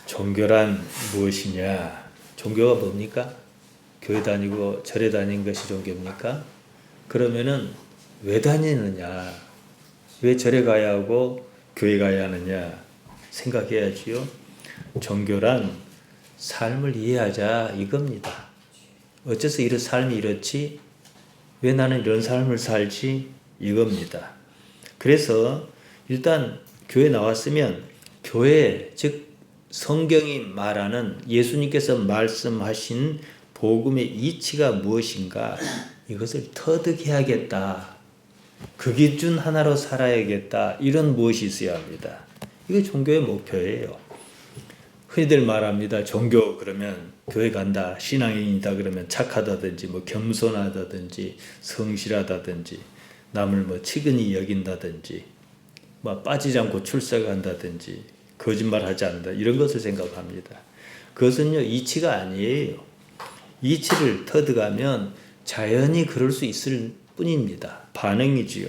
종교란 무엇이냐? 종교가 뭡니까? 교회 다니고 절에 다니는 것이 종교입니까? 그러면은 왜 다니느냐? 왜 절에 가야 하고 교회 가야 하느냐? 생각해야지요. 종교란 삶을 이해하자 이겁니다. 어째서 이런 삶이 이렇지? 왜 나는 이런 삶을 살지? 이겁니다. 그래서 일단 교회 나왔으면 교회, 즉 성경이 말하는 예수님께서 말씀하신 복음의 이치가 무엇인가 이것을 터득해야겠다. 그 기준 하나로 살아야겠다. 이런 무엇이 있어야 합니다. 이게 종교의 목표예요. 흔히들 말합니다. 종교 그러면 교회 간다. 신앙인이다 그러면 착하다든지 뭐 겸손하다든지 성실하다든지 남을 뭐 치근히 여긴다든지 뭐 빠지지 않고 출석한다든지 거짓말하지 않는다. 이런 것을 생각합니다. 그것은요. 이치가 아니에요. 이치를 터득하면 자연히 그럴 수 있을 뿐입니다. 반응이지요.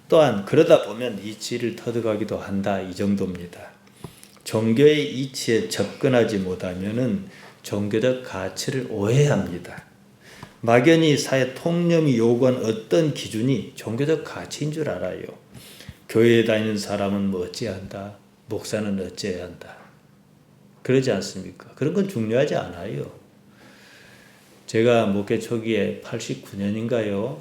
또한 그러다 보면 이치를 터득하기도 한다. 이 정도입니다. 종교의 이치에 접근하지 못하면은 종교적 가치를 오해합니다. 막연히 사회 통념이 요구한 어떤 기준이 종교적 가치인 줄 알아요. 교회에 다니는 사람은 뭐 어찌해야 한다. 목사는 어찌해야 한다. 그러지 않습니까? 그런 건 중요하지 않아요. 제가 목회 초기에 89년인가요?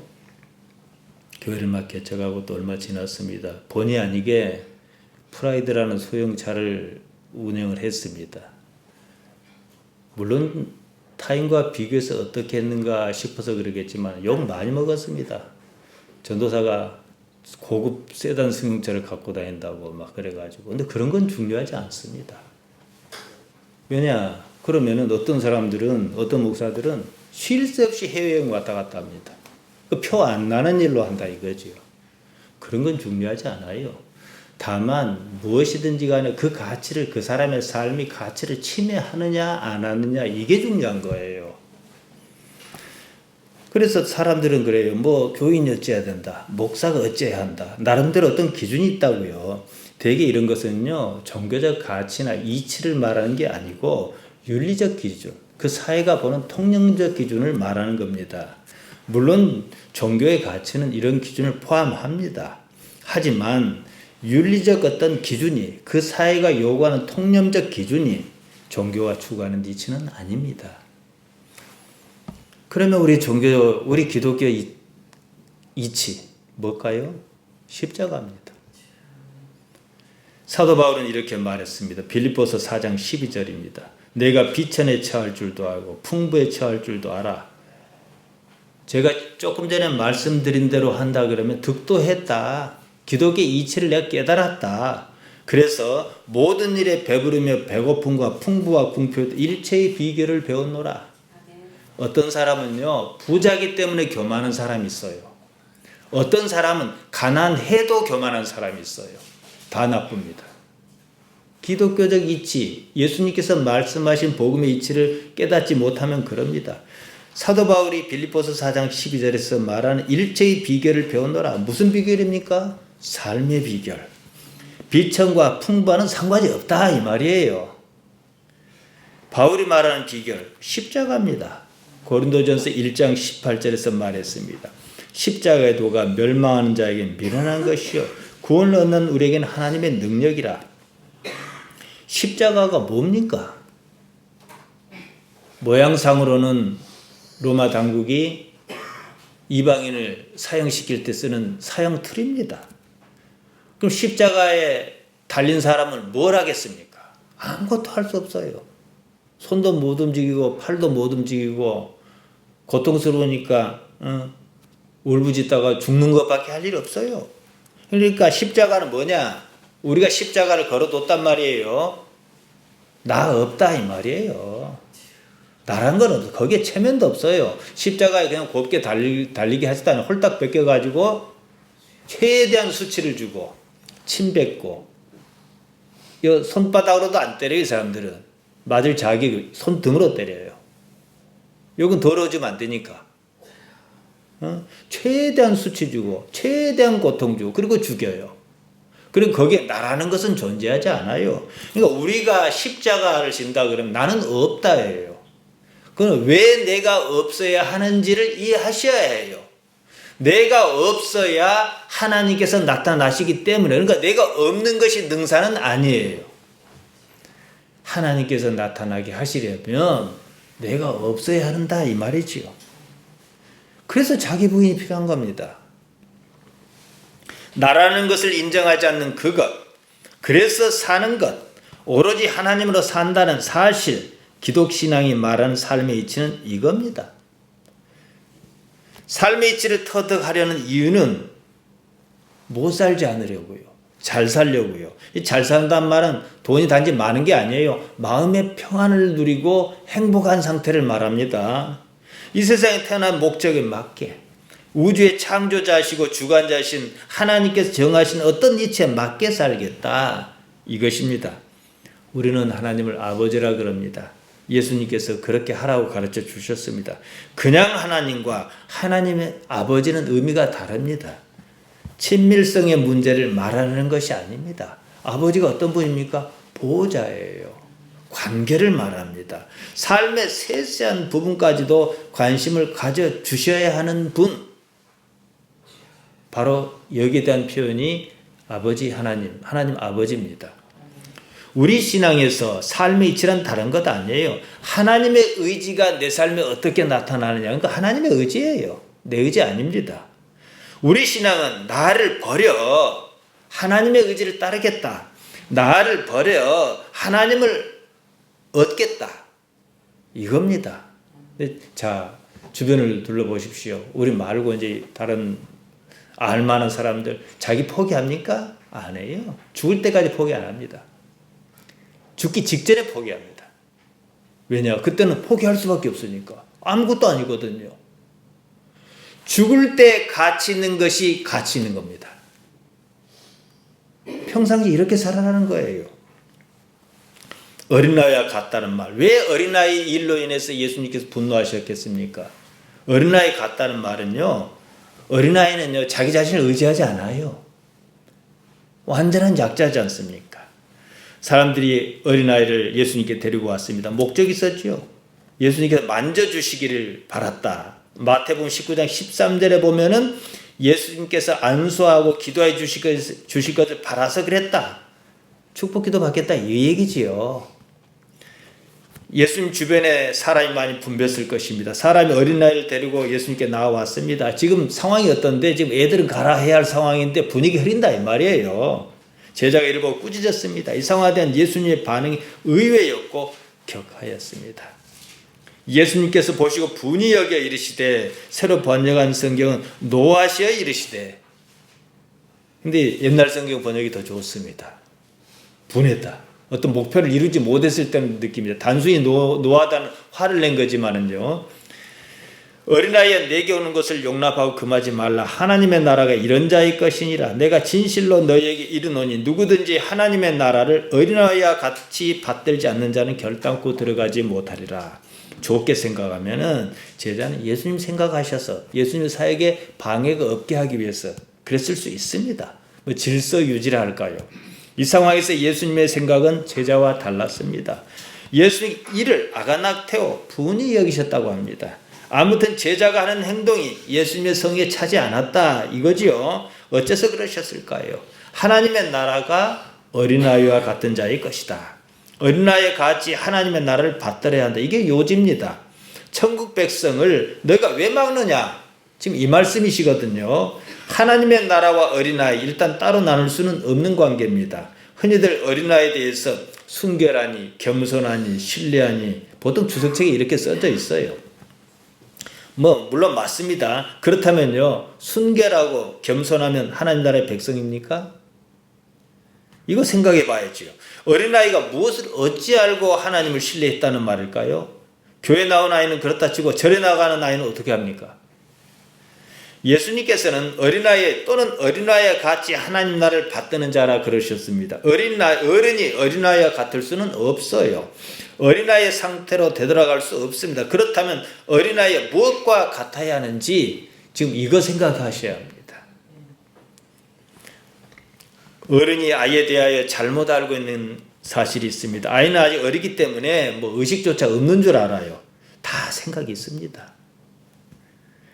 교회를 막 개척하고 또 얼마 지났습니다. 본의 아니게 프라이드라는 소형차를 운영을 했습니다. 물론 타인과 비교해서 어떻게 했는가 싶어서 그러겠지만 욕 많이 먹었습니다. 전도사가 고급 세단 승용차를 갖고 다닌다고 막 그래가지고. 근데 그런 건 중요하지 않습니다. 왜냐? 그러면은 어떤 사람들은, 어떤 목사들은 쉴 새 없이 해외여행 왔다 갔다 합니다. 그 표 안 나는 일로 한다 이거지요. 그런 건 중요하지 않아요. 다만 무엇이든지 간에 그 가치를, 그 사람의 삶이 가치를 침해하느냐 안 하느냐 이게 중요한 거예요. 그래서 사람들은 그래요. 뭐 교인이 어찌해야 된다. 목사가 어찌해야 한다. 나름대로 어떤 기준이 있다고요. 대개 이런 것은요. 종교적 가치나 이치를 말하는 게 아니고 윤리적 기준, 그 사회가 보는 통념적 기준을 말하는 겁니다. 물론 종교의 가치는 이런 기준을 포함합니다. 하지만 윤리적 어떤 기준이, 그 사회가 요구하는 통념적 기준이 종교가 추구하는 이치는 아닙니다. 그러면 우리 기독교 이치 뭘까요? 십자가입니다. 사도 바울은 이렇게 말했습니다. 빌립보서 4장 12절입니다. 내가 비천에 처할 줄도 알고 풍부에 처할 줄도 알아. 제가 조금 전에 말씀드린 대로 한다 그러면 득도했다. 기독교의 이치를 내가 깨달았다. 그래서 모든 일에 배부르며 배고픔과 풍부와 궁핍 일체의 비결을 배웠노라. 어떤 사람은요, 부자기 때문에 교만한 사람이 있어요. 어떤 사람은 가난해도 교만한 사람이 있어요. 다 나쁩니다. 기독교적 이치, 예수님께서 말씀하신 복음의 이치를 깨닫지 못하면 그럽니다. 사도 바울이 빌립보서 4장 12절에서 말하는 일체의 비결을 배웠노라. 무슨 비결입니까? 삶의 비결. 비천과 풍부와는 상관이 없다 이 말이에요. 바울이 말하는 비결, 십자가입니다. 고린도전서 1장 18절에서 말했습니다. 십자가의 도가 멸망하는 자에겐 미련한 것이요 구원을 얻는 우리에겐 하나님의 능력이라. 십자가가 뭡니까? 모양상으로는 로마 당국이 이방인을 사형시킬 때 쓰는 사형틀입니다. 그럼 십자가에 달린 사람은 뭘 하겠습니까? 아무것도 할 수 없어요. 손도 못 움직이고 팔도 못 움직이고 고통스러우니까 울부짖다가 죽는 것밖에 할 일 없어요. 그러니까 십자가는 뭐냐? 우리가 십자가를 걸어뒀단 말이에요. 나 없다 이 말이에요. 나란 건 거기에 체면도 없어요. 십자가에 그냥 곱게 달리게 하시다니 홀딱 벗겨가지고 최대한 수치를 주고 침 뱉고 이 손바닥으로도 안 때려요. 이 사람들은 맞을 자기 손등으로 때려요. 이건 더러워지면 안 되니까. 최대한 수치 주고 최대한 고통 주고 그리고 죽여요. 그리고 거기에 나라는 것은 존재하지 않아요. 그러니까 우리가 십자가를 진다 그러면 나는 없다예요. 그럼 왜 내가 없어야 하는지를 이해하셔야 해요. 내가 없어야 하나님께서 나타나시기 때문에, 그러니까 내가 없는 것이 능사는 아니에요. 하나님께서 나타나게 하시려면 내가 없어야 한다 이 말이지요. 그래서 자기 부인이 필요한 겁니다. 나라는 것을 인정하지 않는 그것, 그래서 사는 것, 오로지 하나님으로 산다는 사실, 기독신앙이 말하는 삶의 이치는 이겁니다. 삶의 이치를 터득하려는 이유는 못 살지 않으려고요. 잘 살려고요. 이 잘 산다는 말은 돈이 단지 많은 게 아니에요. 마음의 평안을 누리고 행복한 상태를 말합니다. 이 세상에 태어난 목적에 맞게 우주의 창조자시고 주관자신 하나님께서 정하신 어떤 이치에 맞게 살겠다. 이것입니다. 우리는 하나님을 아버지라 그럽니다. 예수님께서 그렇게 하라고 가르쳐 주셨습니다. 그냥 하나님과 하나님의 아버지는 의미가 다릅니다. 친밀성의 문제를 말하는 것이 아닙니다. 아버지가 어떤 분입니까? 보호자예요. 관계를 말합니다. 삶의 세세한 부분까지도 관심을 가져주셔야 하는 분. 바로 여기에 대한 표현이 아버지 하나님 아버지입니다. 우리 신앙에서 삶의 이치란 다른 것 아니에요. 하나님의 의지가 내 삶에 어떻게 나타나느냐. 그러니까 하나님의 의지예요. 내 의지 아닙니다. 우리 신앙은 나를 버려 하나님의 의지를 따르겠다. 나를 버려 하나님을 얻겠다. 이겁니다. 자, 주변을 둘러보십시오. 우리 말고 이제 다른 알만한 사람들 자기 포기합니까? 안 해요. 죽을 때까지 포기 안 합니다. 죽기 직전에 포기합니다. 왜냐? 그때는 포기할 수밖에 없으니까. 아무것도 아니거든요. 죽을 때 가치 있는 것이 가치 있는 겁니다. 평상시 이렇게 살아가는 거예요. 어린아이와 같다는 말. 왜 어린아이 일로 인해서 예수님께서 분노하셨겠습니까? 어린아이 같다는 말은요. 어린아이는요. 자기 자신을 의지하지 않아요. 완전한 약자지 않습니까? 사람들이 어린아이를 예수님께 데리고 왔습니다. 목적이 있었죠. 예수님께서 만져주시기를 바랐다. 마태복음 19장 13절에 보면은 예수님께서 안수하고 기도해 주실 것을 바라서 그랬다. 축복기도 받겠다 이 얘기지요. 예수님 주변에 사람이 많이 붐볐을 것입니다. 사람이 어린아이를 데리고 예수님께 나와왔습니다. 지금 상황이 어떤데 지금 애들은 가라 해야 할 상황인데 분위기 흐린다 이 말이에요. 제자가 이를 보고 꾸짖었습니다. 이 상황에 대한 예수님의 반응이 의외였고 격하였습니다. 예수님께서 보시고 분이 여겨 이르시되, 새로 번역한 성경은 노하시어 이르시되, 근데 옛날 성경 번역이 더 좋습니다. 분했다. 어떤 목표를 이루지 못했을 때는 느낍니다. 단순히 노하다는 화를 낸 거지만은요. 어린아이에 내게 오는 것을 용납하고 금하지 말라. 하나님의 나라가 이런 자의 것이니라. 내가 진실로 너희에게 이르노니 누구든지 하나님의 나라를 어린아이와 같이 받들지 않는 자는 결단코 들어가지 못하리라. 좋게 생각하면은 제자는 예수님 생각하셔서 예수님 사역에 방해가 없게 하기 위해서 그랬을 수 있습니다. 뭐 질서 유지를 할까요? 이 상황에서 예수님의 생각은 제자와 달랐습니다. 예수님 이를 아가낙테오 분이 여기셨다고 합니다. 아무튼 제자가 하는 행동이 예수님의 성에 차지 않았다 이거지요. 어째서 그러셨을까요? 하나님의 나라가 어린아이와 같은 자의 것이다. 어린아이와 같이 하나님의 나라를 받들어야 한다. 이게 요지입니다. 천국 백성을 너희가 왜 막느냐? 지금 이 말씀이시거든요. 하나님의 나라와 어린아이 일단 따로 나눌 수는 없는 관계입니다. 흔히들 어린아이에 대해서 순결하니 겸손하니 신뢰하니 보통 주석책에 이렇게 써져 있어요. 물론 맞습니다. 그렇다면요, 순결하고 겸손하면 하나님 나라의 백성입니까? 이거 생각해 봐야지요. 어린아이가 무엇을 어찌 알고 하나님을 신뢰했다는 말일까요? 교회 나온 아이는 그렇다 치고 절에 나가는 아이는 어떻게 합니까? 예수님께서는 어린아이 또는 어린아이와 같이 하나님 나라를 받드는 자라 그러셨습니다. 어른이 어린아이와 같을 수는 없어요. 어린아이의 상태로 되돌아갈 수 없습니다. 그렇다면 어린아이가 무엇과 같아야 하는지 지금 이거 생각하셔야 합니다. 어른이 아이에 대하여 잘못 알고 있는 사실이 있습니다. 아이는 아직 어리기 때문에 뭐 의식조차 없는 줄 알아요. 다 생각이 있습니다.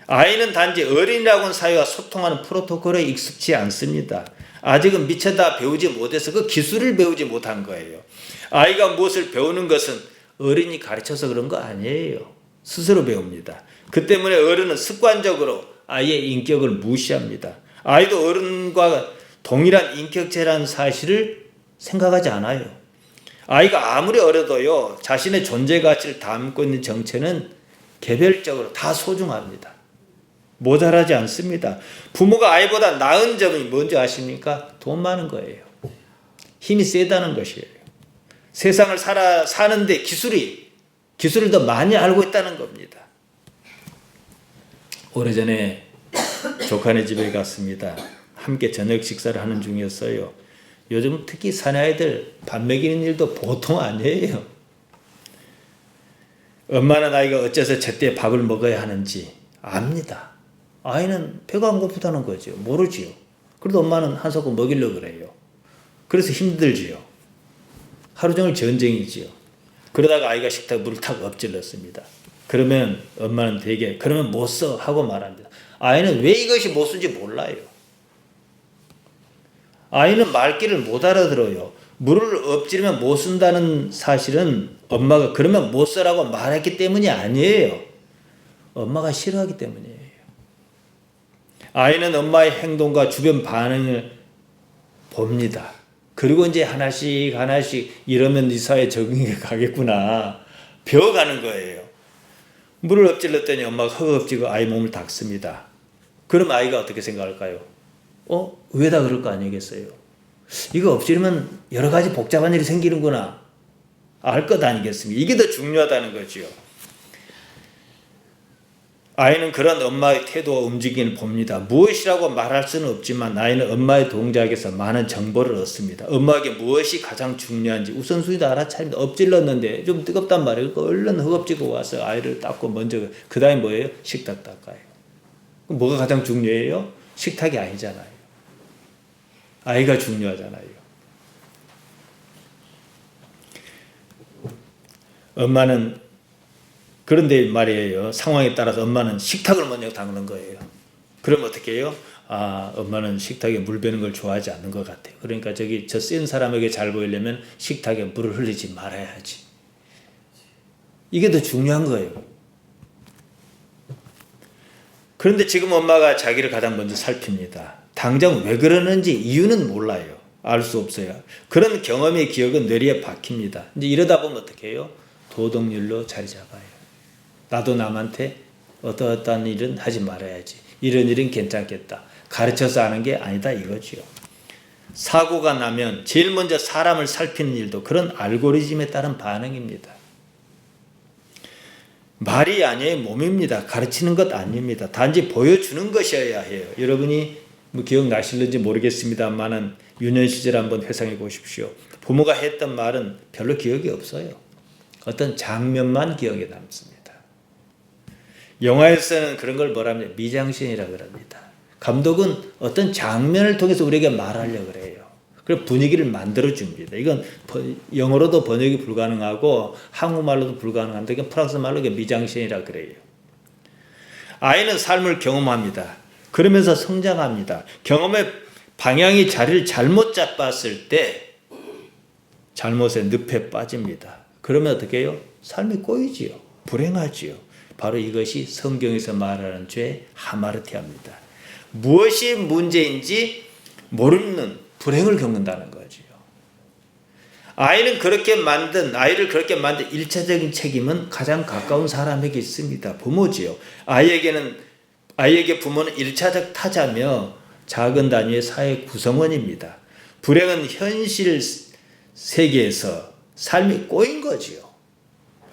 아이는 단지 어린이라고는 사회와 소통하는 프로토콜에 익숙치 않습니다. 아직은 미처 다 배우지 못해서 그 기술을 배우지 못한 거예요. 아이가 무엇을 배우는 것은 어른이 가르쳐서 그런 거 아니에요. 스스로 배웁니다. 그 때문에 어른은 습관적으로 아이의 인격을 무시합니다. 아이도 어른과 동일한 인격체라는 사실을 생각하지 않아요. 아이가 아무리 어려도요, 자신의 존재 가치를 담고 있는 정체는 개별적으로 다 소중합니다. 모자라지 않습니다. 부모가 아이보다 나은 점이 뭔지 아십니까? 돈 많은 거예요. 힘이 세다는 것이에요. 세상을 사는데 기술을 더 많이 알고 있다는 겁니다. 오래전에 조카네 집에 갔습니다. 함께 저녁 식사를 하는 중이었어요. 요즘 특히 사내아이들 밥 먹이는 일도 보통 아니에요. 엄마는 아이가 어째서 제때 밥을 먹어야 하는지 압니다. 아이는 배가 안 고프다는 거죠. 모르지요. 그래도 엄마는 한 소끔 먹이려고 그래요. 그래서 힘들지요. 하루 종일 전쟁이지요. 그러다가 아이가 식탁에 물을 탁 엎질렀습니다. 그러면 엄마는 되게 그러면 못 써 하고 말합니다. 아이는 왜 이것이 못 쓴지 몰라요. 아이는 말귀를 못 알아들어요. 물을 엎지르면 못 쓴다는 사실은 엄마가 그러면 못 써라고 말했기 때문이 아니에요. 엄마가 싫어하기 때문이에요. 아이는 엄마의 행동과 주변 반응을 봅니다. 그리고 이제 하나씩 이러면 이 사회에 적응해 가겠구나. 배워가는 거예요. 물을 엎질렀더니 엄마가 허겁지겁 아이 몸을 닦습니다. 그럼 아이가 어떻게 생각할까요? 왜 다 그럴 거 아니겠어요? 이거 엎지르면 여러 가지 복잡한 일이 생기는구나. 알 것 아니겠습니까? 이게 더 중요하다는 거지요. 아이는 그런 엄마의 태도와 움직임을 봅니다. 무엇이라고 말할 수는 없지만 아이는 엄마의 동작에서 많은 정보를 얻습니다. 엄마에게 무엇이 가장 중요한지 우선순위도 알아차립니다. 엎질렀는데 좀 뜨겁단 말이에요. 얼른 허겁지겁 와서 아이를 닦고 먼저 그 다음에 뭐예요? 식탁 닦아요. 그럼 뭐가 가장 중요해요? 식탁이 아니잖아요. 아이가 중요하잖아요. 엄마는 그런데 말이에요. 상황에 따라서 엄마는 식탁을 먼저 닦는 거예요. 그럼 어떻게 해요? 엄마는 식탁에 물 베는 걸 좋아하지 않는 것 같아요. 그러니까 저 센 사람에게 잘 보이려면 식탁에 물을 흘리지 말아야지. 이게 더 중요한 거예요. 그런데 지금 엄마가 자기를 가장 먼저 살핍니다. 당장 왜 그러는지 이유는 몰라요. 알 수 없어요. 그런 경험의 기억은 뇌리에 박힙니다. 이제 이러다 보면 어떻게 해요? 도덕률로 자리 잡아요. 나도 남한테 어떠한 일은 하지 말아야지. 이런 일은 괜찮겠다. 가르쳐서 하는 게 아니다 이거지요. 사고가 나면 제일 먼저 사람을 살피는 일도 그런 알고리즘에 따른 반응입니다. 말이 아니에요. 몸입니다. 가르치는 것 아닙니다. 단지 보여주는 것이어야 해요. 여러분이 기억나실는지 모르겠습니다만은 유년 시절 한번 회상해 보십시오. 부모가 했던 말은 별로 기억이 없어요. 어떤 장면만 기억에 남습니다. 영화에서는 그런 걸 뭐라 합니까? 미장센이라고 그럽니다. 감독은 어떤 장면을 통해서 우리에게 말하려고 그래요. 그래서 분위기를 만들어줍니다. 이건 영어로도 번역이 불가능하고 한국말로도 불가능한데 프랑스 말로 미장센이라고 그래요. 아이는 삶을 경험합니다. 그러면서 성장합니다. 경험의 방향이 자리를 잘못 잡았을 때 잘못의 늪에 빠집니다. 그러면 어떻게 해요? 삶이 꼬이지요. 불행하지요. 바로 이것이 성경에서 말하는 죄 하마르티아입니다. 무엇이 문제인지 모르는 불행을 겪는다는 거지요. 아이를 그렇게 만든 일차적인 책임은 가장 가까운 사람에게 있습니다. 부모지요. 아이에게 부모는 일차적 타자며 작은 단위의 사회 구성원입니다. 불행은 현실 세계에서 삶이 꼬인 거지요.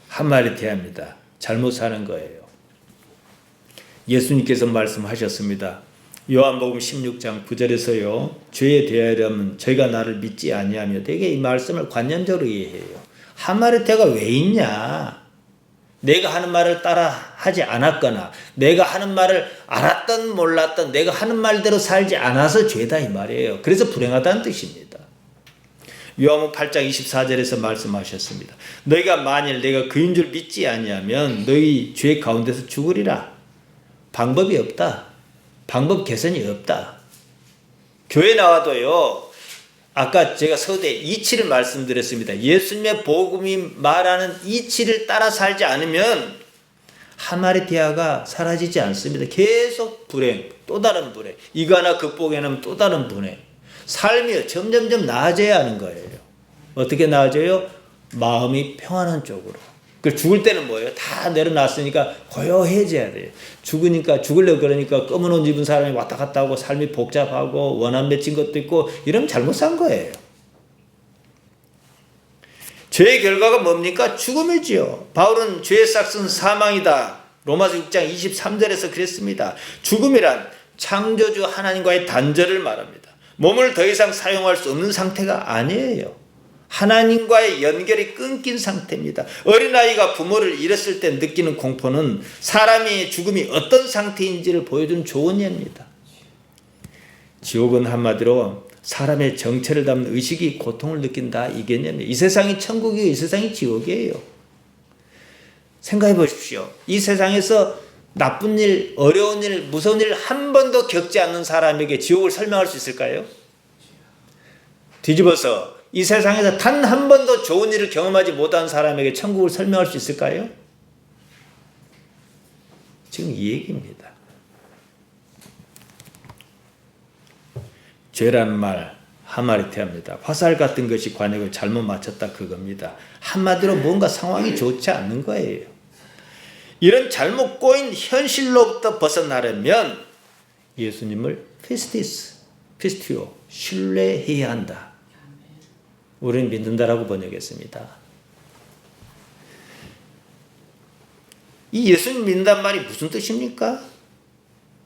하마르티아입니다. 잘못 사는 거예요. 예수님께서 말씀하셨습니다. 요한복음 16장 9절에서요. 죄에 대하여면 저희가 나를 믿지 아니하며 되게 이 말씀을 관념적으로 이해해요. 하마르티아가 왜 있냐? 내가 하는 말을 따라 하지 않았거나 내가 하는 말을 알았던 몰랐던 내가 하는 말대로 살지 않아서 죄다 이 말이에요. 그래서 불행하다는 뜻입니다. 요한복음 8장 24절에서 말씀하셨습니다. 너희가 만일 내가 그인 줄 믿지 아니하면 너희 죄 가운데서 죽으리라. 방법이 없다. 방법 개선이 없다. 교회 나와도요. 아까 제가 서두에 이치를 말씀드렸습니다. 예수님의 복음이 말하는 이치를 따라 살지 않으면 하마리티아가 사라지지 않습니다. 계속 불행, 또 다른 불행. 이거 하나 극복해내면 또 다른 불행. 삶이 점점점 나아져야 하는 거예요. 어떻게 나아져요? 마음이 평안한 쪽으로. 그 죽을 때는 뭐예요? 다 내려놨으니까 고요해져야 돼요. 죽으려고 그러니까 검은 옷 입은 사람이 왔다 갔다 하고 삶이 복잡하고 원한 맺힌 것도 있고 이러면 잘못 산 거예요. 죄의 결과가 뭡니까? 죽음이지요. 바울은 죄의 싹은 사망이다. 로마서 6장 23절에서 그랬습니다. 죽음이란 창조주 하나님과의 단절을 말합니다. 몸을 더 이상 사용할 수 없는 상태가 아니에요. 하나님과의 연결이 끊긴 상태입니다. 어린아이가 부모를 잃었을 때 느끼는 공포는 사람의 죽음이 어떤 상태인지를 보여주는 좋은 예입니다. 지옥은 한마디로 사람의 정체를 담는 의식이 고통을 느낀다 이 개념이에요. 이 세상이 천국이고 이 세상이 지옥이에요. 생각해 보십시오. 이 세상에서 나쁜 일, 어려운 일, 무서운 일 한 번도 겪지 않는 사람에게 지옥을 설명할 수 있을까요? 뒤집어서 이 세상에서 단 한 번도 좋은 일을 경험하지 못한 사람에게 천국을 설명할 수 있을까요? 지금 이 얘기입니다. 죄라는 말 하마리테합니다. 화살 같은 것이 관역을 잘못 맞췄다 그겁니다. 한마디로 뭔가 상황이 좋지 않는 거예요. 이런 잘못 꼬인 현실로부터 벗어나려면 예수님을 피스티오 신뢰해야 한다. 우리는 믿는다라고 번역했습니다. 이 예수님 믿는다는 말이 무슨 뜻입니까?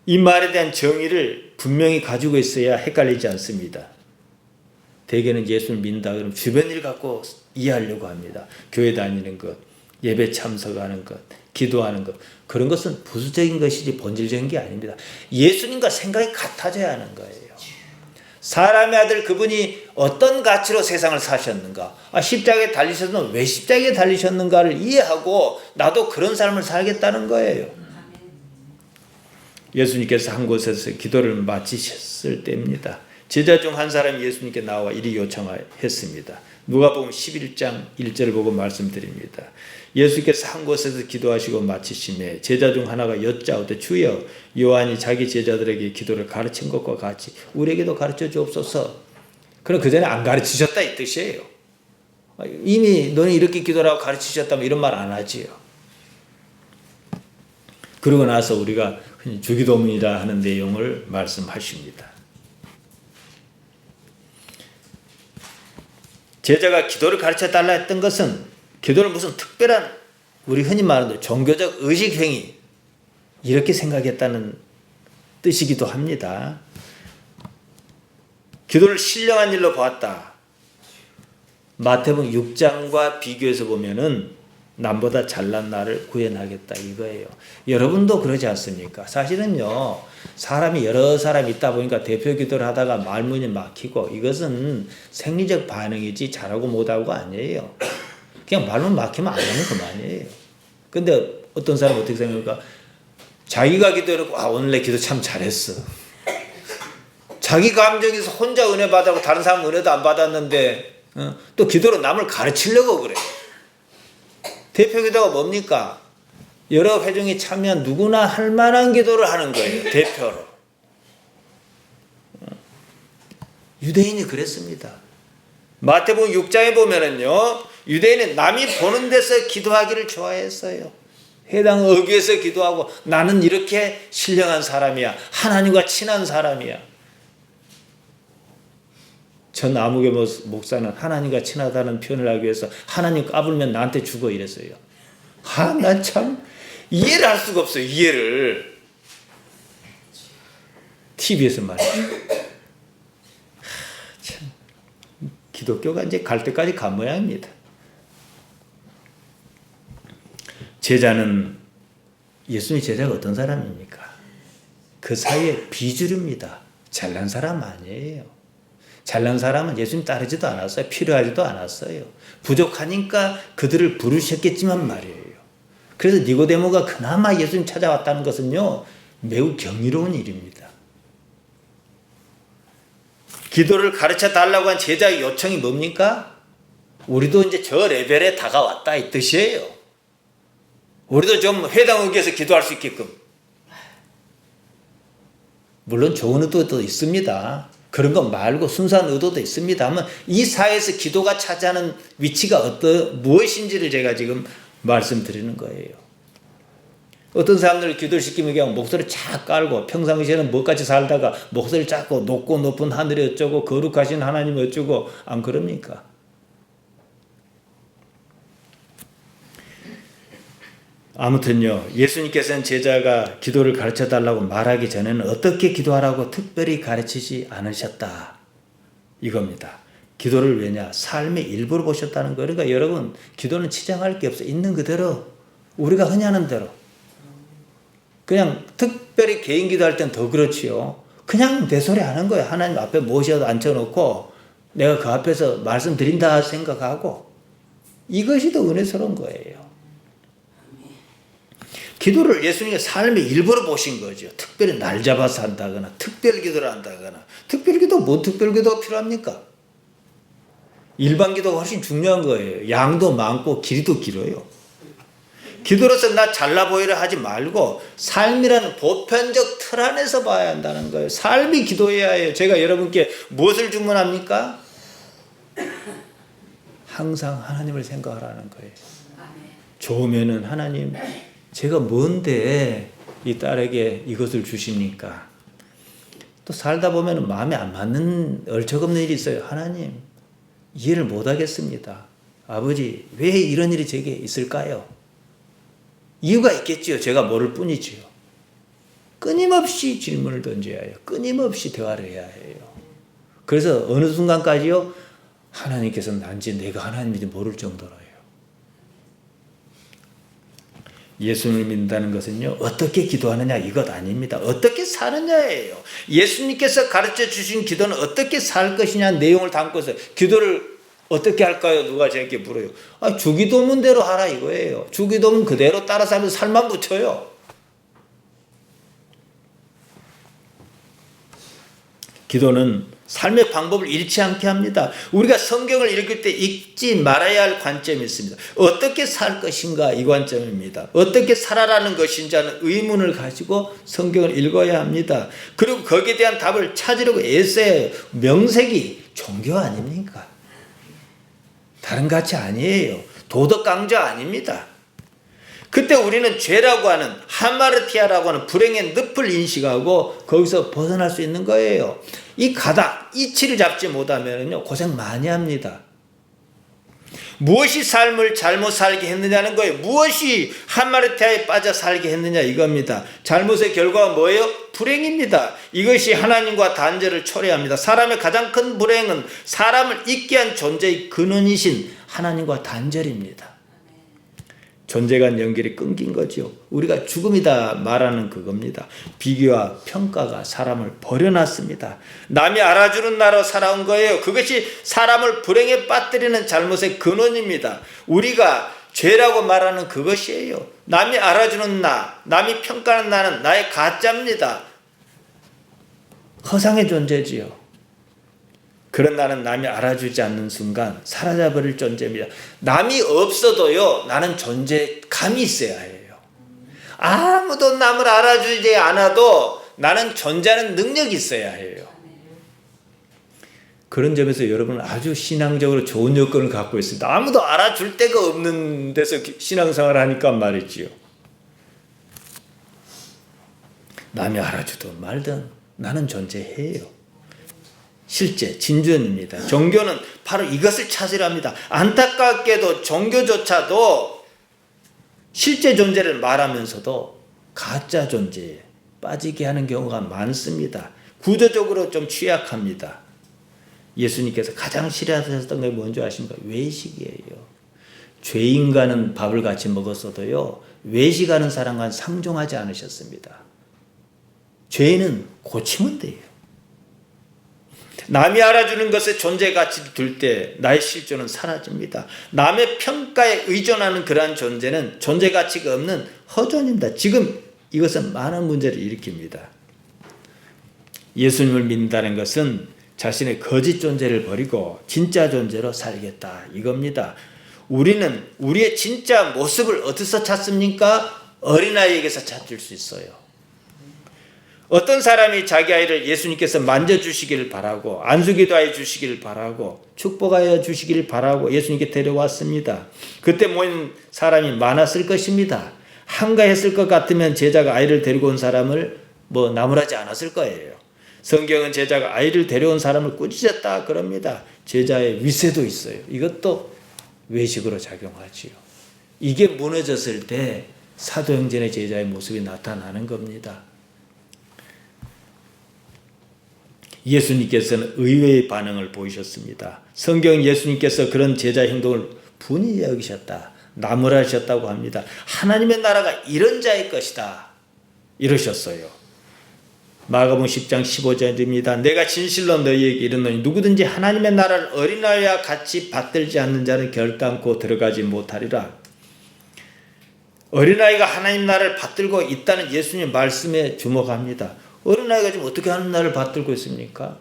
이 말에 대한 정의를 분명히 가지고 있어야 헷갈리지 않습니다. 대개는 예수를 믿는다 그러면 주변 일 갖고 이해하려고 합니다. 교회 다니는 것, 예배 참석하는 것, 기도하는 것. 그런 것은 부수적인 것이지 본질적인 게 아닙니다. 예수님과 생각이 같아져야 하는 거예요. 사람의 아들 그분이 어떤 가치로 세상을 사셨는가? 십자가에 달리셨는데 왜 십자가에 달리셨는가를 이해하고 나도 그런 삶을 살겠다는 거예요. 예수님께서 한 곳에서 기도를 마치셨을 때입니다. 제자 중 한 사람이 예수님께 나와 이리 요청했습니다. 누가복음 11장 1절을 보고 말씀드립니다. 예수께서 한 곳에서 기도하시고 마치시매 제자 중 하나가 여짜오되 주여 요한이 자기 제자들에게 기도를 가르친 것과 같이 우리에게도 가르쳐 주옵소서. 그럼 그 전에 안 가르치셨다 이 뜻이에요. 이미 너는 이렇게 기도라고 가르치셨다면 이런 말 안 하지요. 그러고 나서 우리가 주기도문이라 하는 내용을 말씀하십니다. 제자가 기도를 가르쳐 달라 했던 것은 기도를 무슨 특별한 우리 흔히 말하는 종교적 의식행위 이렇게 생각했다는 뜻이기도 합니다. 기도를 신령한 일로 보았다. 마태복음 6장과 비교해서 보면은 남보다 잘난 나를 구원하겠다 이거예요. 여러분도 그러지 않습니까? 사실은요. 사람이 여러 사람이 있다 보니까 대표 기도를 하다가 말문이 막히고 이것은 생리적 반응이지 잘하고 못하고가 아니에요. 그냥 말문 막히면 안 하면 그만이에요. 근데 어떤 사람은 어떻게 생각할까? 자기가 기도해놓고 오늘 내 기도 참 잘했어. 자기 감정에서 혼자 은혜 받았고 다른 사람은 은혜도 안 받았는데 또 기도로 남을 가르치려고 그래. 대표 기도가 뭡니까? 여러 회중이 참여한 누구나 할 만한 기도를 하는 거예요. 대표로. 유대인이 그랬습니다. 마태복음 6장에 보면은요. 유대인은 남이 보는 데서 기도하기를 좋아했어요. 해당 어귀에서 기도하고 나는 이렇게 신령한 사람이야. 하나님과 친한 사람이야. 전 아무개 목사는 하나님과 친하다는 표현을 하기 위해서 하나님 까불면 나한테 죽어 이랬어요. 난 참 이해를 할 수가 없어요. 이해를. TV에서 말이죠. 참 기독교가 이제 갈 때까지 간 모양입니다. 제자는 예수님의 제자가 어떤 사람입니까? 그 사이에 비주류입니다. 잘난 사람 아니에요. 잘난 사람은 예수님 따르지도 않았어요. 필요하지도 않았어요. 부족하니까 그들을 부르셨겠지만 말이에요. 그래서 니고데모가 그나마 예수님 찾아왔다는 것은요, 매우 경이로운 일입니다. 기도를 가르쳐 달라고 한 제자의 요청이 뭡니까? 우리도 이제 저 레벨에 다가왔다 이 뜻이에요. 우리도 좀 회당 의기에서 기도할 수 있게끔. 물론 좋은 의도도 있습니다. 그런 거 말고 순수한 의도도 있습니다만 이 사회에서 기도가 차지하는 위치가 무엇인지를 제가 지금 말씀드리는 거예요. 어떤 사람들을 기도를 시키면 그냥 목소리 착 깔고 평상시에는 뭐같이 살다가 목소리 작고 높고 높은 하늘이 어쩌고 거룩하신 하나님 어쩌고 안 그럽니까? 아무튼요, 예수님께서는 제자가 기도를 가르쳐 달라고 말하기 전에는 어떻게 기도하라고 특별히 가르치지 않으셨다. 이겁니다. 기도를 왜냐? 삶의 일부로 보셨다는 거예요. 그러니까 여러분, 기도는 치장할 게 없어요. 있는 그대로, 우리가 흔히 하는 대로. 그냥 특별히 개인 기도할 땐 더 그렇지요. 그냥 내 소리 하는 거예요. 하나님 앞에 모셔도 앉혀놓고 내가 그 앞에서 말씀드린다 생각하고 이것이 더 은혜스러운 거예요. 기도를 예수님의 삶의 일부로 보신 거죠. 특별히 날 잡아서 한다거나 특별 기도를 한다거나. 특별 기도, 뭔 특별 기도가 필요합니까? 일반 기도가 훨씬 중요한 거예요. 양도 많고 길이도 길어요. 기도로서 나 잘나 보이려 하지 말고 삶이라는 보편적 틀 안에서 봐야 한다는 거예요. 삶이 기도해야 해요. 제가 여러분께 무엇을 주문합니까? 항상 하나님을 생각하라는 거예요. 좋으면은 하나님, 제가 뭔데 이 딸에게 이것을 주십니까? 또 살다 보면 마음에 안 맞는 얼척없는 일이 있어요. 하나님, 이해를 못 하겠습니다. 아버지, 왜 이런 일이 제게 있을까요? 이유가 있겠지요. 제가 모를 뿐이지요. 끊임없이 질문을 던져야 해요. 끊임없이 대화를 해야 해요. 그래서 어느 순간까지요, 하나님께서 난지 내가 하나님인지 모를 정도로 해요. 예수님을 믿는다는 것은요, 어떻게 기도하느냐 이것 아닙니다. 어떻게 사느냐예요. 예수님께서 가르쳐 주신 기도는 어떻게 살 것이냐 내용을 담고서 기도를 어떻게 할까요? 누가 저에게 물어요. 주기도문대로 하라 이거예요. 주기도문 그대로 따라서 하면 살만 붙여요. 기도는 삶의 방법을 잃지 않게 합니다. 우리가 성경을 읽을 때 잊지 말아야 할 관점이 있습니다. 어떻게 살 것인가 이 관점입니다. 어떻게 살아라는 것인지 하는 의문을 가지고 성경을 읽어야 합니다. 그리고 거기에 대한 답을 찾으려고 애써야 해요. 명색이 종교 아닙니까? 다른 가치 아니에요. 도덕 강조 아닙니다. 그때 우리는 죄라고 하는 하마르티아라고 하는 불행의 늪을 인식하고 거기서 벗어날 수 있는 거예요. 이 가닥, 이치를 잡지 못하면요 고생 많이 합니다. 무엇이 삶을 잘못 살게 했느냐는 거예요. 무엇이 하마르티아에 빠져 살게 했느냐 이겁니다. 잘못의 결과가 뭐예요? 불행입니다. 이것이 하나님과 단절을 초래합니다. 사람의 가장 큰 불행은 사람을 있게 한 존재의 근원이신 하나님과 단절입니다. 존재간 연결이 끊긴 거죠. 우리가 죽음이다 말하는 그겁니다. 비교와 평가가 사람을 버려놨습니다. 남이 알아주는 나로 살아온 거예요. 그것이 사람을 불행에 빠뜨리는 잘못의 근원입니다. 우리가 죄라고 말하는 그것이에요. 남이 알아주는 나, 남이 평가하는 나는 나의 가짜입니다. 허상의 존재지요. 그런 나는 남이 알아주지 않는 순간 사라져버릴 존재입니다. 남이 없어도요, 나는 존재감이 있어야 해요. 아무도 남을 알아주지 않아도 나는 존재하는 능력이 있어야 해요. 그런 점에서 여러분은 아주 신앙적으로 좋은 여건을 갖고 있습니다. 아무도 알아줄 데가 없는 데서 신앙생활을 하니까 말이지요. 남이 알아주든 말든 나는 존재해요. 실제 진전입니다. 종교는 바로 이것을 찾으랍니다. 안타깝게도 종교조차도 실제 존재를 말하면서도 가짜 존재에 빠지게 하는 경우가 많습니다. 구조적으로 좀 취약합니다. 예수님께서 가장 싫어하셨던 게 뭔지 아십니까? 외식이에요. 죄인과는 밥을 같이 먹었어도요, 외식하는 사람과 상종하지 않으셨습니다. 죄인은 고치면 돼요. 남이 알아주는 것에 존재 가치를 둘 때 나의 실존은 사라집니다. 남의 평가에 의존하는 그러한 존재는 존재 가치가 없는 허존입니다. 지금 이것은 많은 문제를 일으킵니다. 예수님을 믿는다는 것은 자신의 거짓 존재를 버리고 진짜 존재로 살겠다 이겁니다. 우리는 우리의 진짜 모습을 어디서 찾습니까? 어린아이에게서 찾을 수 있어요. 어떤 사람이 자기 아이를 예수님께서 만져주시기를 바라고 안수기도 해주시기를 바라고 축복하여 주시기를 바라고 예수님께 데려왔습니다. 그때 모인 사람이 많았을 것입니다. 한가했을 것 같으면 제자가 아이를 데리고 온 사람을 나무라지 않았을 거예요. 성경은 제자가 아이를 데려온 사람을 꾸짖었다 그럽니다. 제자의 위세도 있어요. 이것도 외식으로 작용하지요. 이게 무너졌을 때 사도행전의 제자의 모습이 나타나는 겁니다. 예수님께서는 의외의 반응을 보이셨습니다. 성경 예수님께서 그런 제자 행동을 분이 여기셨다. 나무라셨다고 합니다. 하나님의 나라가 이런 자의 것이다. 이러셨어요. 마가복음 10장 15절입니다. 내가 진실로 너희에게 이르노니 누구든지 하나님의 나라를 어린아이와 같이 받들지 않는 자는 결단코 들어가지 못하리라. 어린아이가 하나님 나라를 받들고 있다는 예수님 말씀에 주목합니다. 어린아이가 지금 어떻게 하나님 나라를 받들고 있습니까?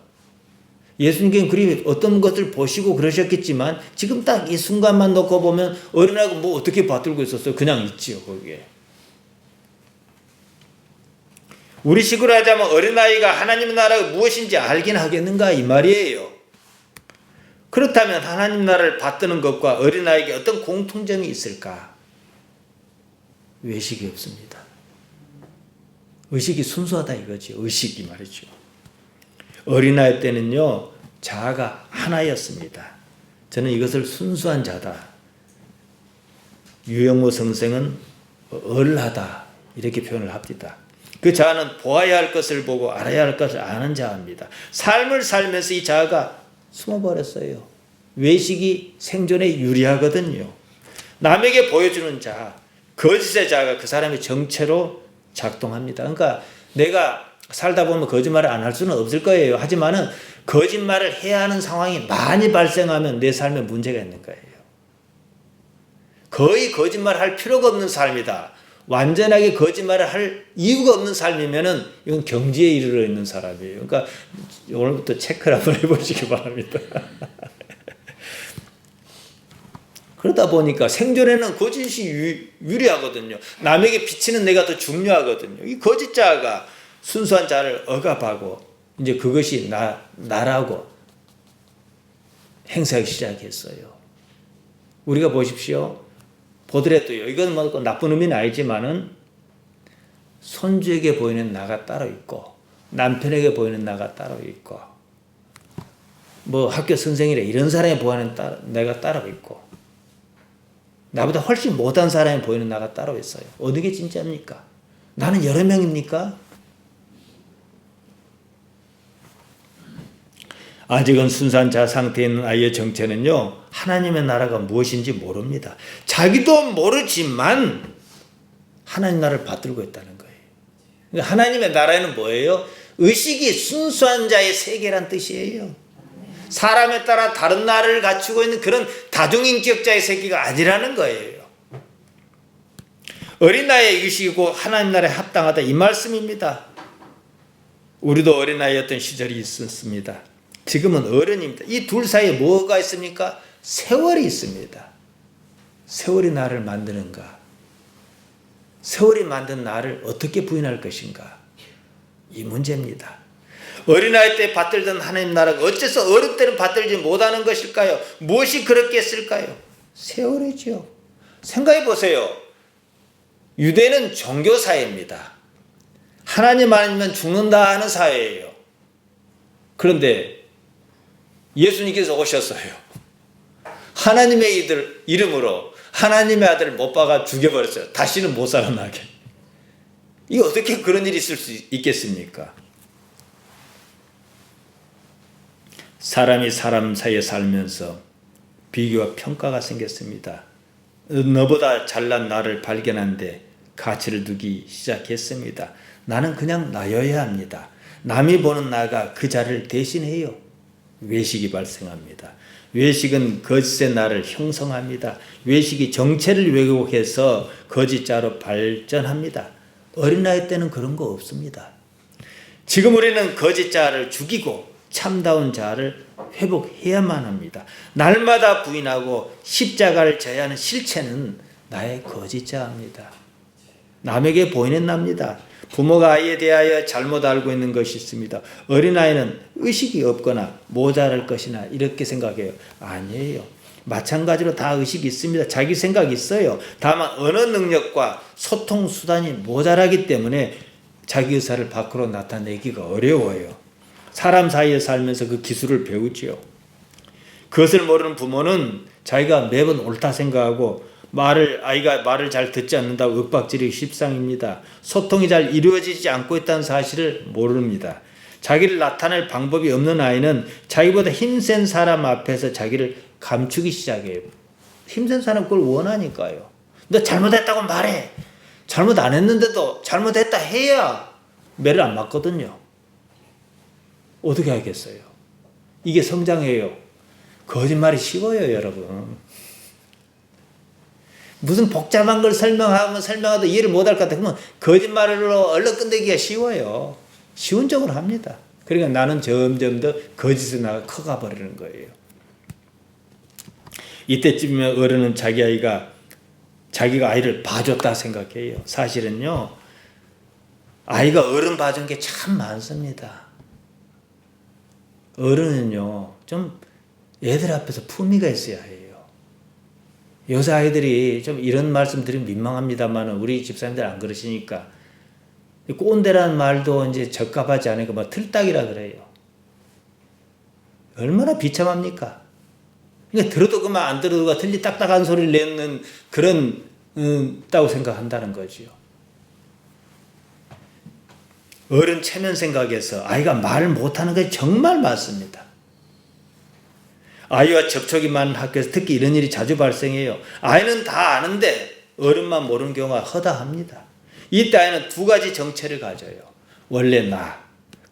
예수님께는 그리 어떤 것을 보시고 그러셨겠지만 지금 딱 이 순간만 놓고 보면 어린아이가 어떻게 받들고 있었어요? 그냥 있지요 거기에. 우리식으로 하자면 어린아이가 하나님 나라가 무엇인지 알긴 하겠는가 이 말이에요. 그렇다면 하나님 나라를 받드는 것과 어린아이에게 어떤 공통점이 있을까? 외식이 없습니다. 의식이 순수하다 이거죠. 의식이 말이죠. 어린아이 때는요. 자아가 하나였습니다. 저는 이것을 순수한 자다. 유영모 선생은 얼하다 이렇게 표현을 합니다. 그 자아는 보아야 할 것을 보고 알아야 할 것을 아는 자아입니다. 삶을 살면서 이 자아가 숨어버렸어요. 외식이 생존에 유리하거든요. 남에게 보여주는 자아, 거짓의 자아가 그 사람의 정체로 작동합니다. 그러니까 내가 살다 보면 거짓말을 안 할 수는 없을 거예요. 하지만은 거짓말을 해야 하는 상황이 많이 발생하면 내 삶에 문제가 있는 거예요. 거의 거짓말 할 필요가 없는 삶이다. 완전하게 거짓말을 할 이유가 없는 삶이면은 이건 경지에 이르러 있는 사람이에요. 그러니까 오늘부터 체크를 한번 해보시기 바랍니다. 그러다 보니까 생존에는 거짓이 유리하거든요. 남에게 비치는 내가 더 중요하거든요. 이 거짓자가 순수한 자를 억압하고 이제 그것이 나라고 행사하기 시작했어요. 우리가 보십시오. 보더라도요. 이건 뭐 나쁜 의미는 아니지만은 손주에게 보이는 나가 따로 있고 남편에게 보이는 나가 따로 있고 학교 선생이래 이런 사람이 보이는 내가 따로 있고 나보다 훨씬 못한 사람이 보이는 나가 따로 있어요. 어느 게 진짜입니까? 나는 여러 명입니까? 아직은 순수한 자 상태에 있는 아이의 정체는요. 하나님의 나라가 무엇인지 모릅니다. 자기도 모르지만 하나님 나라를 받들고 있다는 거예요. 그러니까 하나님의 나라에는 뭐예요? 의식이 순수한 자의 세계란 뜻이에요. 사람에 따라 다른 나라를 갖추고 있는 그런 다중인격자의 세계가 아니라는 거예요. 어린아이의 의식이고 하나님 나라에 합당하다 이 말씀입니다. 우리도 어린아이였던 시절이 있었습니다. 지금은 어른입니다. 이 둘 사이에 뭐가 있습니까? 세월이 있습니다. 세월이 나를 만드는가? 세월이 만든 나를 어떻게 부인할 것인가? 이 문제입니다. 어린아이 때 받들던 하나님 나라가 어째서 어른 때는 받들지 못하는 것일까요? 무엇이 그렇게 했을까요? 세월이죠. 생각해 보세요. 유대는 종교사회입니다. 하나님 아니면 죽는다 하는 사회예요. 그런데 예수님께서 오셨어요. 하나님의 이름으로 하나님의 아들을 못 박아 죽여버렸어요. 다시는 못 살아나게. 이게 어떻게 그런 일이 있을 수 있겠습니까? 사람이 사람 사이에 살면서 비교와 평가가 생겼습니다. 너보다 잘난 나를 발견하는데 가치를 두기 시작했습니다. 나는 그냥 나여야 합니다. 남이 보는 나가 그 자리를 대신해요. 외식이 발생합니다. 외식은 거짓의 나를 형성합니다. 외식이 정체를 왜곡해서 거짓자로 발전합니다. 어린아이 때는 그런 거 없습니다. 지금 우리는 거짓자를 죽이고 참다운 자를 회복해야만 합니다. 날마다 부인하고 십자가를 져야 하는 실체는 나의 거짓자입니다. 남에게 보이는 납니다. 부모가 아이에 대하여 잘못 알고 있는 것이 있습니다. 어린아이는 의식이 없거나 모자랄 것이나 이렇게 생각해요. 아니에요. 마찬가지로 다 의식이 있습니다. 자기 생각이 있어요. 다만 언어 능력과 소통 수단이 모자라기 때문에 자기 의사를 밖으로 나타내기가 어려워요. 사람 사이에 살면서 그 기술을 배우지요. 그것을 모르는 부모는 자기가 매번 옳다 생각하고 아이가 말을 잘 듣지 않는다고 윽박지르기 십상입니다. 소통이 잘 이루어지지 않고 있다는 사실을 모릅니다. 자기를 나타낼 방법이 없는 아이는 자기보다 힘센 사람 앞에서 자기를 감추기 시작해요. 힘센 사람 그걸 원하니까요. 너 잘못했다고 말해. 잘못 안 했는데도 잘못했다 해야 매를 안 맞거든요. 어떻게 하겠어요? 이게 성장이에요. 거짓말이 쉬워요, 여러분. 무슨 복잡한 걸 설명하도 이해를 못할 것 같아. 그러면 거짓말로 얼른 끝내기가 쉬워요. 쉬운 쪽으로 합니다. 그러니까 나는 점점 더 거짓에 나가 커가 버리는 거예요. 이때쯤이면 어른은 자기가 아이를 봐줬다 생각해요. 사실은요, 아이가 어른 봐준 게 참 많습니다. 어른은요, 좀 애들 앞에서 품위가 있어야 해요. 요새 아이들이 좀 이런 말씀 드리면 민망합니다만 우리 집사님들 안 그러시니까 꼰대라는 말도 이제 적합하지 않으니까 뭐 틀딱이라 그래요. 얼마나 비참합니까? 그러니까 들어도 그만 안 들어도 틀리 딱딱한 소리를 내는 그런 다고 생각한다는 거지요. 어른 체면 생각에서 아이가 말을 못하는 게 정말 많습니다. 아이와 접촉이 많은 학교에서 특히 이런 일이 자주 발생해요. 아이는 다 아는데 어른만 모르는 경우가 허다합니다. 이때 아이는 두 가지 정체를 가져요. 원래 나,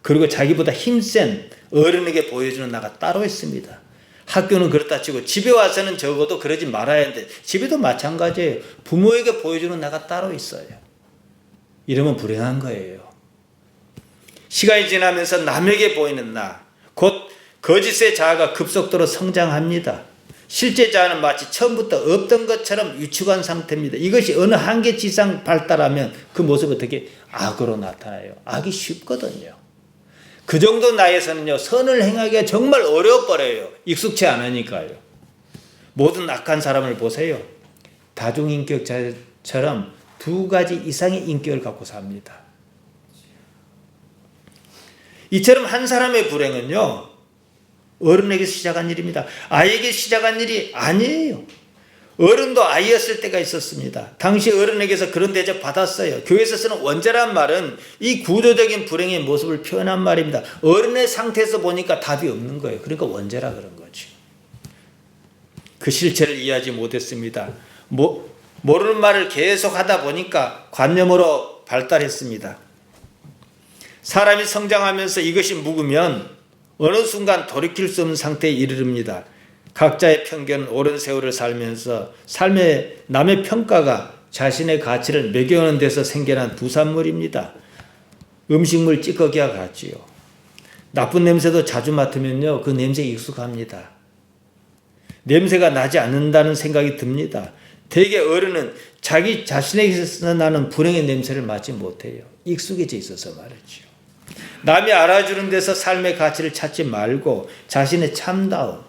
그리고 자기보다 힘센 어른에게 보여주는 나가 따로 있습니다. 학교는 그렇다 치고 집에 와서는 적어도 그러지 말아야 하는데 집에도 마찬가지예요. 부모에게 보여주는 나가 따로 있어요. 이러면 불행한 거예요. 시간이 지나면서 남에게 보이는 나, 곧 거짓의 자아가 급속도로 성장합니다. 실제 자아는 마치 처음부터 없던 것처럼 유축한 상태입니다. 이것이 어느 한계치 이상 발달하면 그 모습이 어떻게 악으로 나타나요. 악이 쉽거든요. 그 정도 나이에서는요, 선을 행하기가 정말 어려워버려요. 익숙치 않으니까요. 모든 악한 사람을 보세요. 다중인격자처럼 두 가지 이상의 인격을 갖고 삽니다. 이처럼 한 사람의 불행은요, 어른에게 시작한 일입니다. 아이에게 시작한 일이 아니에요. 어른도 아이였을 때가 있었습니다. 당시 어른에게서 그런 대접 받았어요. 교회에서 쓰는 원죄란 말은 이 구조적인 불행의 모습을 표현한 말입니다. 어른의 상태에서 보니까 답이 없는 거예요. 그러니까 원죄라 그런 거죠. 그 실체를 이해하지 못했습니다. 모르는 말을 계속 하다 보니까 관념으로 발달했습니다. 사람이 성장하면서 이것이 묵으면 어느 순간 돌이킬 수 없는 상태에 이르릅니다. 각자의 편견은 오랜 세월을 살면서 삶의 남의 평가가 자신의 가치를 매겨오는 데서 생겨난 부산물입니다. 음식물 찌꺼기와 같지요. 나쁜 냄새도 자주 맡으면요, 그 냄새에 익숙합니다. 냄새가 나지 않는다는 생각이 듭니다. 대개 어른은 자기 자신에게서 나는 불행의 냄새를 맡지 못해요. 익숙해져 있어서 말이죠. 남이 알아주는 데서 삶의 가치를 찾지 말고 자신의 참다움,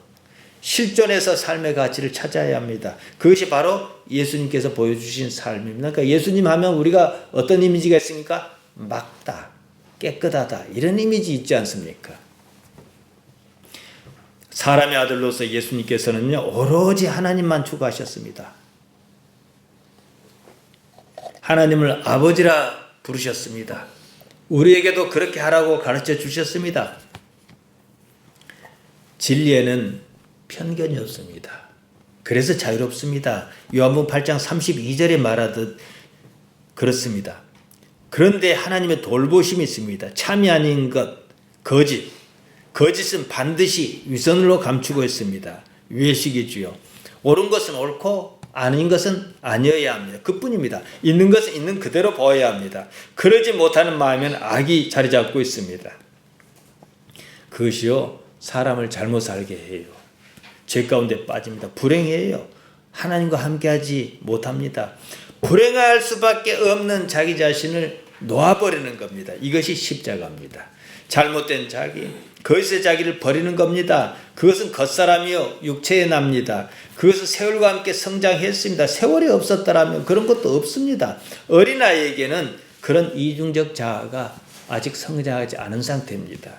실존에서 삶의 가치를 찾아야 합니다. 그것이 바로 예수님께서 보여주신 삶입니다. 그러니까 예수님 하면 우리가 어떤 이미지가 있습니까? 맑다, 깨끗하다, 이런 이미지 있지 않습니까? 사람의 아들로서 예수님께서는요, 오로지 하나님만 추구하셨습니다. 하나님을 아버지라 부르셨습니다. 우리에게도 그렇게 하라고 가르쳐 주셨습니다. 진리에는 편견이 없습니다. 그래서 자유롭습니다. 요한복음 8장 32절에 말하듯 그렇습니다. 그런데 하나님의 돌보심이 있습니다. 참이 아닌 것, 거짓. 거짓은 반드시 위선으로 감추고 있습니다. 외식이지요. 옳은 것은 옳고 아닌 것은 아니어야 합니다. 그뿐입니다. 있는 것은 있는 그대로 보아야 합니다. 그러지 못하는 마음에는 악이 자리 잡고 있습니다. 그것이요, 사람을 잘못 살게 해요. 죄 가운데 빠집니다. 불행해요. 하나님과 함께하지 못합니다. 불행할 수밖에 없는 자기 자신을 놓아버리는 겁니다. 이것이 십자가입니다. 잘못된 자기, 거짓의 자기를 버리는 겁니다. 그것은 겉사람이요 육체에 납니다. 그것은 세월과 함께 성장했습니다. 세월이 없었더라면 그런 것도 없습니다. 어린아이에게는 그런 이중적 자아가 아직 성장하지 않은 상태입니다.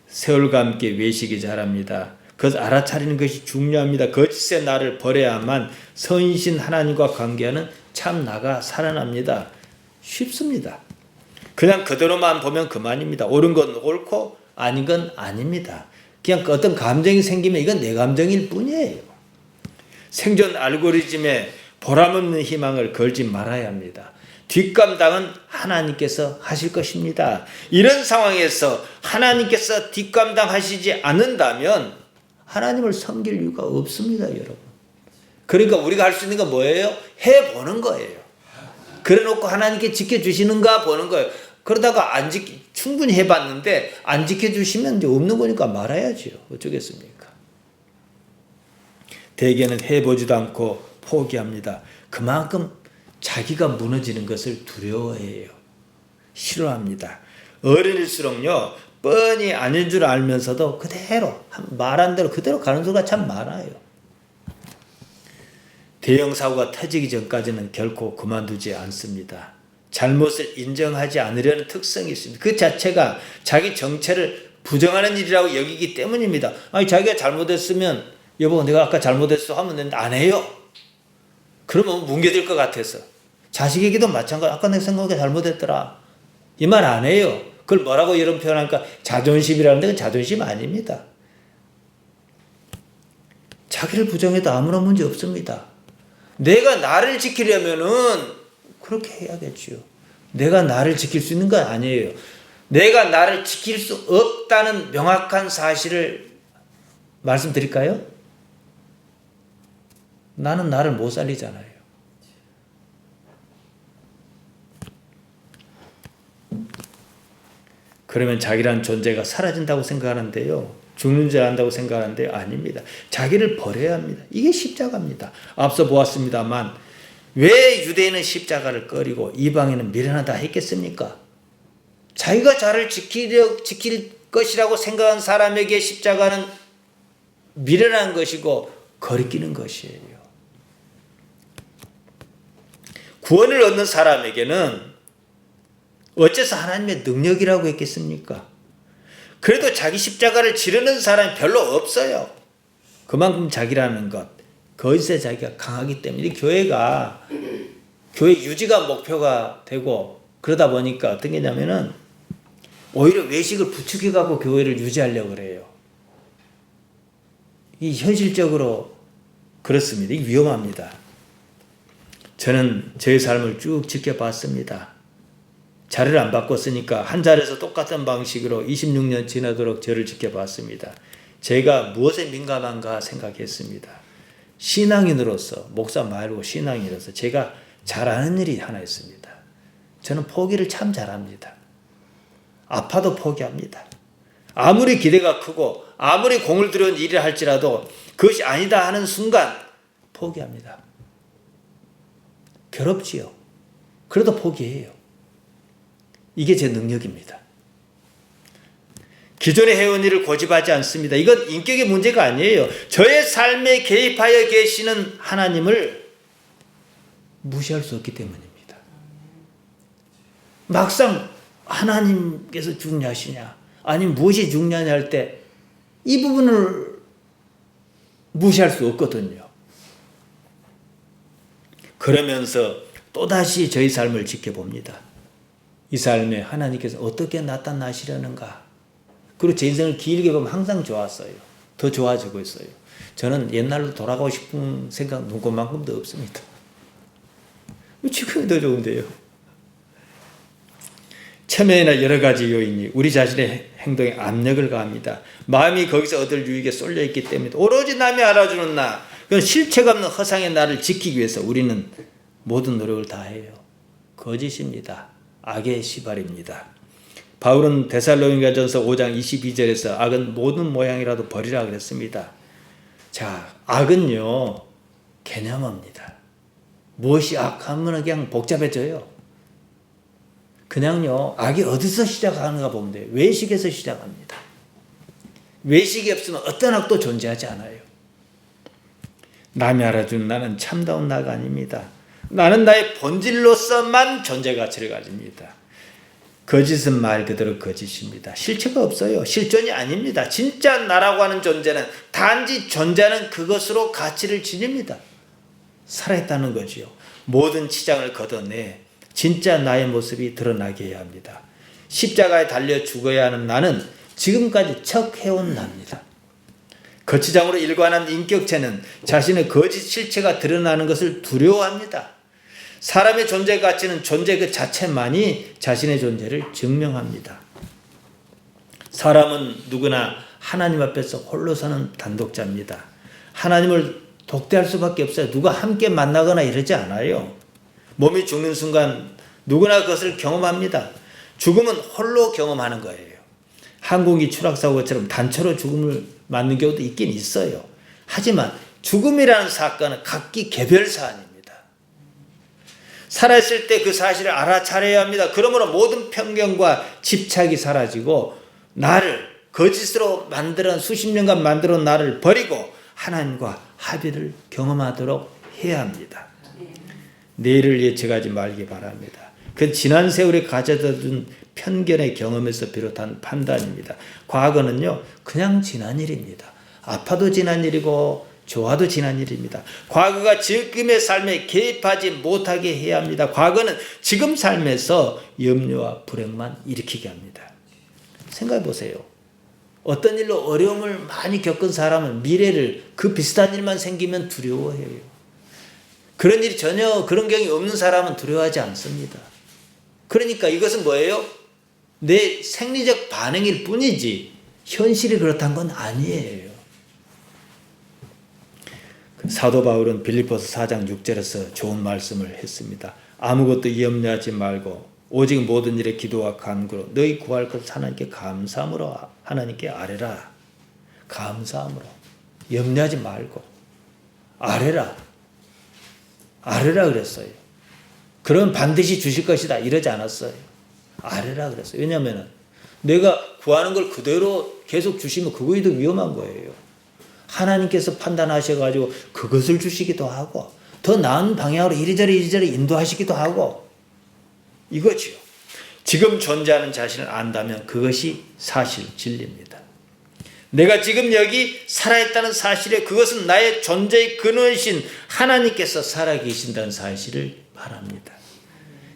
세월과 함께 외식이 자랍니다. 그것을 알아차리는 것이 중요합니다. 거짓의 나를 버려야만 선이신 하나님과 관계하는 참 나가 살아납니다. 쉽습니다. 그냥 그대로만 보면 그만입니다. 옳은 건 옳고 아닌 건 아닙니다. 그냥 어떤 감정이 생기면 이건 내 감정일 뿐이에요. 생존 알고리즘에 보람없는 희망을 걸지 말아야 합니다. 뒷감당은 하나님께서 하실 것입니다. 이런 상황에서 하나님께서 뒷감당하시지 않는다면 하나님을 섬길 이유가 없습니다, 여러분. 그러니까 우리가 할 수 있는 건 뭐예요? 해보는 거예요. 그래놓고 하나님께 지켜주시는가 보는 거예요. 그러다가 충분히 해봤는데 안 지켜주시면 이제 없는 거니까 말아야지요. 어쩌겠습니까? 대개는 해보지도 않고 포기합니다. 그만큼 자기가 무너지는 것을 두려워해요. 싫어합니다. 어른일수록요, 뻔히 아닌 줄 알면서도 그대로 말한 대로 그대로 가는 수가 참 많아요. 대형 사고가 터지기 전까지는 결코 그만두지 않습니다. 잘못을 인정하지 않으려는 특성이 있습니다. 그 자체가 자기 정체를 부정하는 일이라고 여기기 때문입니다. 아니, 자기가 잘못했으면 여보 내가 아까 잘못했어 하면 되는데 안 해요. 그러면 뭉개질 것 같아서. 자식에게도 마찬가지. 아까 내가 생각해 잘못했더라. 이 말 안 해요. 그걸 뭐라고 이런 표현하니까 자존심이라는데 그건 자존심 아닙니다. 자기를 부정해도 아무런 문제 없습니다. 내가 나를 지키려면은 그렇게 해야겠지요. 내가 나를 지킬 수 있는 건 아니에요. 내가 나를 지킬 수 없다는 명확한 사실을 말씀드릴까요? 나는 나를 못 살리잖아요. 그러면 자기란 존재가 사라진다고 생각하는데요. 죽는 줄 안다고 생각하는데 아닙니다. 자기를 버려야 합니다. 이게 십자가입니다. 앞서 보았습니다만 왜 유대인은 십자가를 꺼리고 이방인은 미련하다 했겠습니까? 자기가 자를 지킬 것이라고 생각한 사람에게 십자가는 미련한 것이고 거리끼는 것이에요. 구원을 얻는 사람에게는 어째서 하나님의 능력이라고 했겠습니까? 그래도 자기 십자가를 지르는 사람이 별로 없어요. 그만큼 자기라는 것, 거짓에 자기가 강하기 때문에 교회가 교회 유지가 목표가 되고 그러다 보니까 어떤 게냐면은 오히려 외식을 부추겨갖고 교회를 유지하려고 그래요. 이 현실적으로 그렇습니다. 이 위험합니다. 저는 저의 삶을 쭉 지켜봤습니다. 자리를 안 바꿨으니까 한 자리에서 똑같은 방식으로 26년 지나도록 저를 지켜봤습니다. 제가 무엇에 민감한가 생각했습니다. 신앙인으로서, 목사 말고 신앙인으로서 제가 잘하는 일이 하나 있습니다. 저는 포기를 참 잘합니다. 아파도 포기합니다. 아무리 기대가 크고 아무리 공을 들여온 일을 할지라도 그것이 아니다 하는 순간 포기합니다. 괴롭지요. 그래도 포기해요. 이게 제 능력입니다. 기존에 해온 일을 고집하지 않습니다. 이건 인격의 문제가 아니에요. 저의 삶에 개입하여 계시는 하나님을 무시할 수 없기 때문입니다. 막상 하나님께서 중요하시냐 아니면 무엇이 중요하냐 할 때 이 부분을 무시할 수 없거든요. 그러면서 또다시 저희 삶을 지켜봅니다. 이 삶에 하나님께서 어떻게 나타나시려는가. 그리고 제 인생을 길게 보면 항상 좋았어요. 더 좋아지고 있어요. 저는 옛날로 돌아가고 싶은 생각 눈꽃만큼도 없습니다. 지금이 더 좋은데요. 체면이나 여러 가지 요인이 우리 자신의 행동에 압력을 가합니다. 마음이 거기서 얻을 유익에 쏠려 있기 때문에 오로지 남이 알아주는 나, 그건 실체가 없는 허상의 나를 지키기 위해서 우리는 모든 노력을 다해요. 거짓입니다. 악의 시발입니다. 바울은 데살로니가전서 5장 22절에서 악은 모든 모양이라도 버리라 그랬습니다. 자, 악은요 개념입니다. 무엇이 악하면 그냥 복잡해져요. 그냥요 악이 어디서 시작하는가 보면 돼요. 외식에서 시작합니다. 외식이 없으면 어떤 악도 존재하지 않아요. 남이 알아주는 나는 참다운 나가 아닙니다. 나는 나의 본질로서만 존재 가치를 가집니다. 거짓은 말 그대로 거짓입니다. 실체가 없어요. 실존이 아닙니다. 진짜 나라고 하는 존재는 단지 존재하는 그것으로 가치를 지닙니다. 살아있다는 거지요. 모든 치장을 걷어내 진짜 나의 모습이 드러나게 해야 합니다. 십자가에 달려 죽어야 하는 나는 지금까지 척해온 나입니다. 거치장으로 일관한 인격체는 자신의 거짓 실체가 드러나는 것을 두려워합니다. 사람의 존재 가치는 존재 그 자체만이 자신의 존재를 증명합니다. 사람은 누구나 하나님 앞에서 홀로 서는 단독자입니다. 하나님을 독대할 수밖에 없어요. 누가 함께 만나거나 이러지 않아요. 몸이 죽는 순간 누구나 그것을 경험합니다. 죽음은 홀로 경험하는 거예요. 항공기 추락사고처럼 단체로 죽음을 맞는 경우도 있긴 있어요. 하지만 죽음이라는 사건은 각기 개별 사안입니다. 살아있을 때 그 사실을 알아차려야 합니다. 그러므로 모든 편견과 집착이 사라지고 나를 거짓으로 만들어 수십 년간 만들어 나를 버리고 하나님과 합의를 경험하도록 해야 합니다. 내일을 예측하지 말기 바랍니다. 그 지난 세월에 가져다 둔 편견의 경험에서 비롯한 판단입니다. 과거는요 그냥 지난 일입니다. 아파도 지난 일이고 좋아도 지난 일입니다. 과거가 지금의 삶에 개입하지 못하게 해야 합니다. 과거는 지금 삶에서 염려와 불행만 일으키게 합니다. 생각해 보세요. 어떤 일로 어려움을 많이 겪은 사람은 미래를 그 비슷한 일만 생기면 두려워해요. 그런 일이 전혀 그런 경험이 없는 사람은 두려워하지 않습니다. 그러니까 이것은 뭐예요? 내 생리적 반응일 뿐이지 현실이 그렇다는 건 아니에요. 사도 바울은 빌립보서 4장 6절에서 좋은 말씀을 했습니다. 아무것도 염려하지 말고 오직 모든 일에 기도와 간구로 너희 구할 것을 하나님께 감사함으로 하나님께 아뢰라. 감사함으로 염려하지 말고 아뢰라. 아뢰라 그랬어요. 그럼 반드시 주실 것이다 이러지 않았어요. 아뢰라 그랬어요. 왜냐하면 내가 구하는 걸 그대로 계속 주시면 그거에 더 위험한 거예요. 하나님께서 판단하셔가지고 그것을 주시기도 하고 더 나은 방향으로 이리저리 인도하시기도 하고 이거지요. 지금 존재하는 자신을 안다면 그것이 사실 진리입니다. 내가 지금 여기 살아있다는 사실에 그것은 나의 존재의 근원이신 하나님께서 살아계신다는 사실을 말합니다.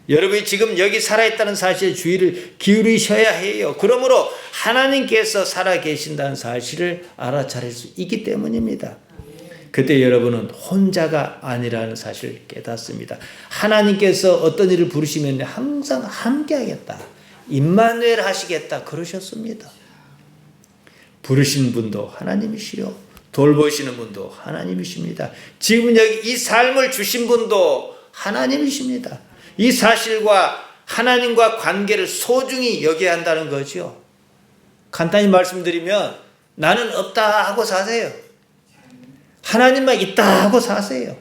여러분이 지금 여기 살아있다는 사실에 주의를 기울이셔야 해요. 그러므로 하나님께서 살아계신다는 사실을 알아차릴 수 있기 때문입니다. 그때 여러분은 혼자가 아니라는 사실을 깨닫습니다. 하나님께서 어떤 일을 부르시면 항상 함께 하겠다. 임마누엘 하시겠다. 그러셨습니다. 부르신 분도 하나님이시요. 돌보시는 분도 하나님이십니다. 지금 여기 이 삶을 주신 분도 하나님이십니다. 이 사실과 하나님과 관계를 소중히 여겨야 한다는 거죠. 간단히 말씀드리면 나는 없다 하고 사세요. 하나님만 있다 하고 사세요.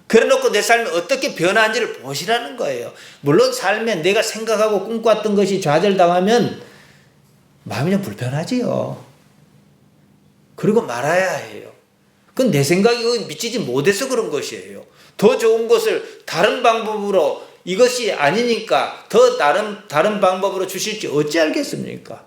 그래놓고 내 삶이 어떻게 변화한지를 보시라는 거예요. 물론 삶에 내가 생각하고 꿈꿔왔던 것이 좌절당하면 마음이 좀 불편하지요. 그리고 말아야 해요. 그건 내 생각이 미치지 못해서 그런 것이에요. 더 좋은 것을 다른 방법으로 이것이 아니니까 더 다른 방법으로 주실지 어찌 알겠습니까?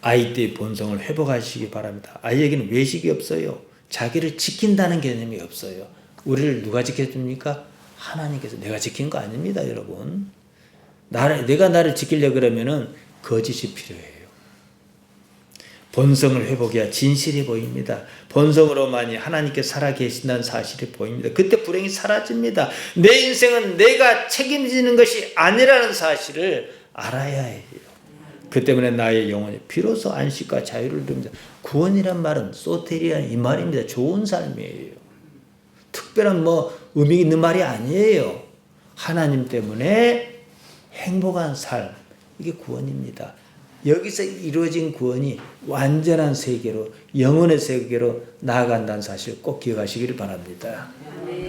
아이 때의 본성을 회복하시기 바랍니다. 아이에게는 외식이 없어요. 자기를 지킨다는 개념이 없어요. 우리를 누가 지켜줍니까? 하나님께서. 내가 지킨 거 아닙니다, 여러분. 내가 나를 지키려고 그러면은 거짓이 필요해요. 본성을 회복해야 진실이 보입니다. 본성으로만이 하나님께 살아계신다는 사실이 보입니다. 그때 불행이 사라집니다. 내 인생은 내가 책임지는 것이 아니라는 사실을 알아야 해요. 그 때문에 나의 영혼이 비로소 안식과 자유를 누립니다. 구원이란 말은 소테리아 이 말입니다. 좋은 삶이에요. 특별한 의미 있는 말이 아니에요. 하나님 때문에 행복한 삶, 이게 구원입니다. 여기서 이루어진 구원이 완전한 세계로, 영혼의 세계로 나아간다는 사실 꼭 기억하시기를 바랍니다.